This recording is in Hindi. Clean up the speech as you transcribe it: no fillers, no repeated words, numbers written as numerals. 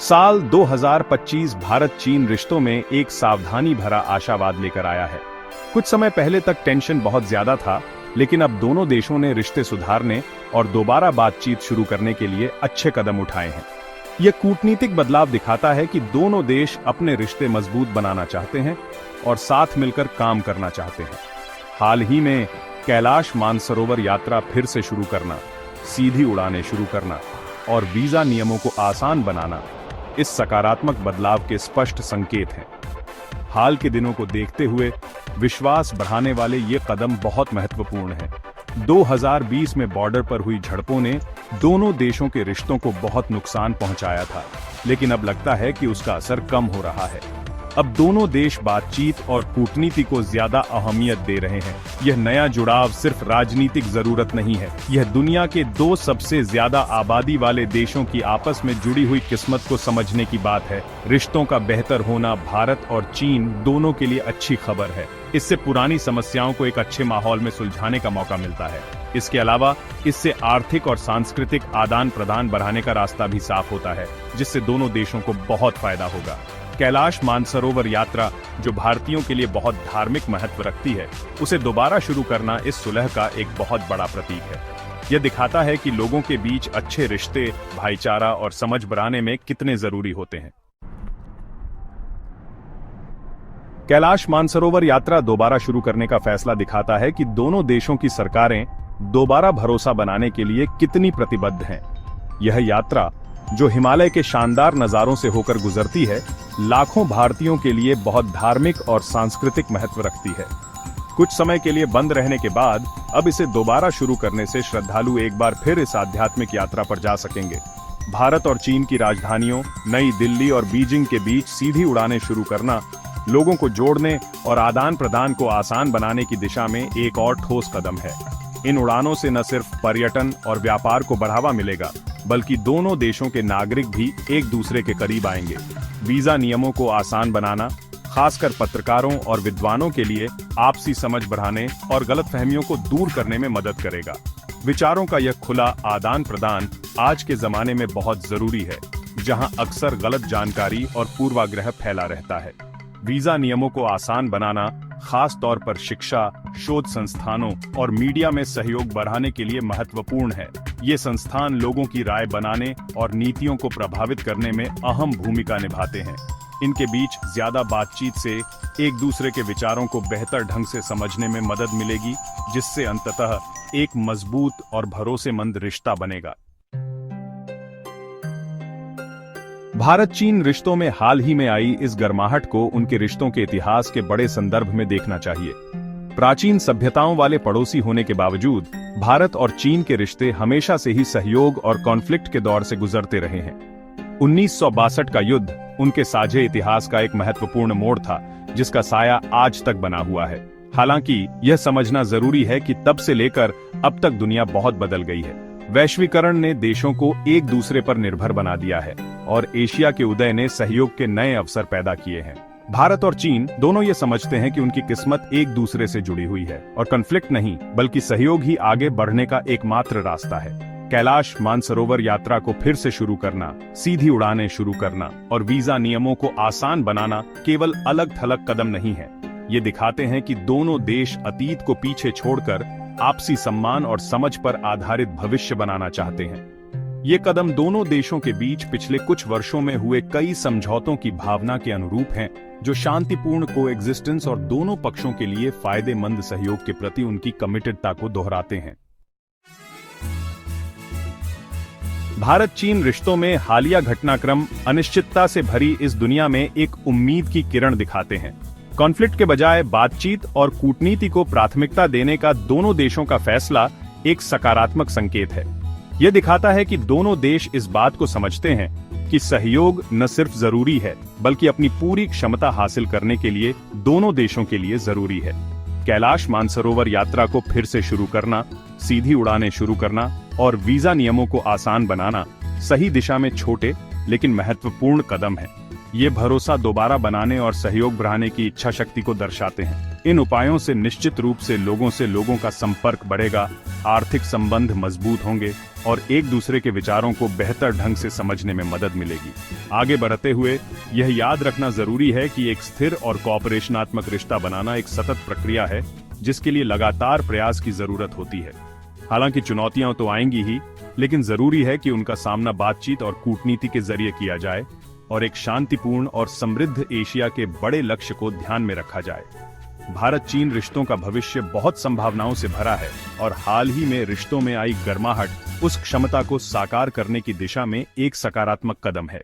साल 2025 भारत चीन रिश्तों में एक सावधानी भरा आशावाद लेकर आया है। कुछ समय पहले तक टेंशन बहुत ज्यादा था, लेकिन अब दोनों देशों ने रिश्ते सुधारने और दोबारा बातचीत शुरू करने के लिए अच्छे कदम उठाए हैं। यह कूटनीतिक बदलाव दिखाता है कि दोनों देश अपने रिश्ते मजबूत बनाना चाहते हैं और साथ मिलकर काम करना चाहते हैं। हाल ही में कैलाश मानसरोवर यात्रा फिर से शुरू करना, सीधी उड़ानें शुरू करना और वीजा नियमों को आसान बनाना इस सकारात्मक बदलाव के स्पष्ट संकेत हैं। हाल के दिनों को देखते हुए विश्वास बढ़ाने वाले ये कदम बहुत महत्वपूर्ण हैं। 2020 में बॉर्डर पर हुई झड़पों ने दोनों देशों के रिश्तों को बहुत नुकसान पहुंचाया था, लेकिन अब लगता है कि उसका असर कम हो रहा है। अब दोनों देश बातचीत और कूटनीति को ज्यादा अहमियत दे रहे हैं। यह नया जुड़ाव सिर्फ राजनीतिक जरूरत नहीं है, यह दुनिया के दो सबसे ज्यादा आबादी वाले देशों की आपस में जुड़ी हुई किस्मत को समझने की बात है। रिश्तों का बेहतर होना भारत और चीन दोनों के लिए अच्छी खबर है। इससे पुरानी समस्याओं को एक अच्छे माहौल में सुलझाने का मौका मिलता है। इसके अलावा इससे आर्थिक और सांस्कृतिक आदान प्रदान बढ़ाने का रास्ता भी साफ होता है, जिससे दोनों देशों को बहुत फायदा होगा। कैलाश मानसरोवर यात्रा, जो भारतीयों के लिए बहुत धार्मिक महत्व रखती है, उसे दोबारा शुरू करना इस सुलह का एक बहुत बड़ा प्रतीक है। यह दिखाता है कि लोगों के बीच अच्छे रिश्ते, भाईचारा और समझ बढ़ाने में कितने जरूरी होते हैं। कैलाश मानसरोवर यात्रा दोबारा शुरू करने का फैसला दिखाता है कि दोनों देशों की सरकारें दोबारा भरोसा बनाने के लिए कितनी प्रतिबद्ध हैं। यह यात्रा, जो हिमालय के शानदार नजारों से होकर गुजरती है, लाखों भारतीयों के लिए बहुत धार्मिक और सांस्कृतिक महत्व रखती है। कुछ समय के लिए बंद रहने के बाद अब इसे दोबारा शुरू करने से श्रद्धालु एक बार फिर इस आध्यात्मिक यात्रा पर जा सकेंगे। भारत और चीन की राजधानियों नई दिल्ली और बीजिंग के बीच सीधी उड़ानें शुरू करना लोगों को जोड़ने और आदान प्रदान को आसान बनाने की दिशा में एक और ठोस कदम है। इन उड़ानों से न सिर्फ पर्यटन और व्यापार को बढ़ावा मिलेगा, बल्कि दोनों देशों के नागरिक भी एक दूसरे के करीब आएंगे। वीजा नियमों को आसान बनाना, खासकर पत्रकारों और विद्वानों के लिए, आपसी समझ बढ़ाने और गलतफहमियों को दूर करने में मदद करेगा। विचारों का यह खुला आदान प्रदान आज के जमाने में बहुत जरूरी है, जहां अक्सर गलत जानकारी और पूर्वाग्रह फैला रहता है। वीजा नियमों को आसान बनाना खास तौर पर शिक्षा, शोध संस्थानों और मीडिया में सहयोग बढ़ाने के लिए महत्वपूर्ण है। ये संस्थान लोगों की राय बनाने और नीतियों को प्रभावित करने में अहम भूमिका निभाते हैं। इनके बीच ज्यादा बातचीत से एक दूसरे के विचारों को बेहतर ढंग से समझने में मदद मिलेगी, जिससे अंततः एक मजबूत और भरोसेमंद रिश्ता बनेगा। भारत चीन रिश्तों में हाल ही में आई इस गर्माहट को उनके रिश्तों के इतिहास के बड़े संदर्भ में देखना चाहिए। प्राचीन सभ्यताओं वाले पड़ोसी होने के बावजूद भारत और चीन के रिश्ते हमेशा से ही सहयोग और कॉन्फ्लिक्ट के दौर से गुजरते रहे हैं। 1962 का युद्ध उनके साझे इतिहास का एक महत्वपूर्ण मोड़ था, जिसका साया आज तक बना हुआ है। हालांकि यह समझना जरूरी है कि तब से लेकर अब तक दुनिया बहुत बदल गई है। वैश्वीकरण ने देशों को एक दूसरे पर निर्भर बना दिया है और एशिया के उदय ने सहयोग के नए अवसर पैदा किए हैं। भारत और चीन दोनों ये समझते हैं कि उनकी किस्मत एक दूसरे से जुड़ी हुई है और कॉन्फ्लिक्ट नहीं, बल्कि सहयोग ही आगे बढ़ने का एकमात्र रास्ता है। कैलाश मानसरोवर यात्रा को फिर से शुरू करना, सीधी उड़ानें शुरू करना और वीजा नियमों को आसान बनाना केवल अलग थलग कदम नहीं है। ये दिखाते हैं कि दोनों देश अतीत को पीछे छोड़कर आपसी सम्मान और समझ पर आधारित भविष्य बनाना चाहते हैं। ये कदम दोनों देशों के बीच पिछले कुछ वर्षों में हुए कई समझौतों की भावना के अनुरूप हैं, जो शांतिपूर्ण कोएग्जिस्टेंस और दोनों पक्षों के लिए फायदेमंद सहयोग के प्रति उनकी कमिटेडता को दोहराते हैं। भारत चीन रिश्तों में हालिया घटनाक्रम अनिश्चितता से भरी इस दुनिया में एक उम्मीद की किरण दिखाते हैं। कॉन्फ्लिक्ट के बजाय बातचीत और कूटनीति को प्राथमिकता देने का दोनों देशों का फैसला एक सकारात्मक संकेत है। यह दिखाता है कि दोनों देश इस बात को समझते हैं कि सहयोग न सिर्फ जरूरी है, बल्कि अपनी पूरी क्षमता हासिल करने के लिए दोनों देशों के लिए जरूरी है। कैलाश मानसरोवर यात्रा को फिर से शुरू करना, सीधी उड़ानें शुरू करना और वीजा नियमों को आसान बनाना सही दिशा में छोटे लेकिन महत्वपूर्ण कदम है। ये भरोसा दोबारा बनाने और सहयोग बढ़ाने की इच्छा शक्ति को दर्शाते हैं। इन उपायों से निश्चित रूप से लोगों का संपर्क बढ़ेगा, आर्थिक संबंध मजबूत होंगे और एक दूसरे के विचारों को बेहतर ढंग से समझने में मदद मिलेगी। आगे बढ़ते हुए यह याद रखना जरूरी है कि एक स्थिर और कोऑपरेशनात्मक रिश्ता बनाना एक सतत प्रक्रिया है, जिसके लिए लगातार प्रयास की जरूरत होती है। हालांकि चुनौतियां तो आएंगी ही, लेकिन जरूरी है कि उनका सामना बातचीत और कूटनीति के जरिए किया जाए और एक शांतिपूर्ण और समृद्ध एशिया के बड़े लक्ष्य को ध्यान में रखा जाए। भारत चीन रिश्तों का भविष्य बहुत संभावनाओं से भरा है और हाल ही में रिश्तों में आई गर्माहट उस क्षमता को साकार करने की दिशा में एक सकारात्मक कदम है।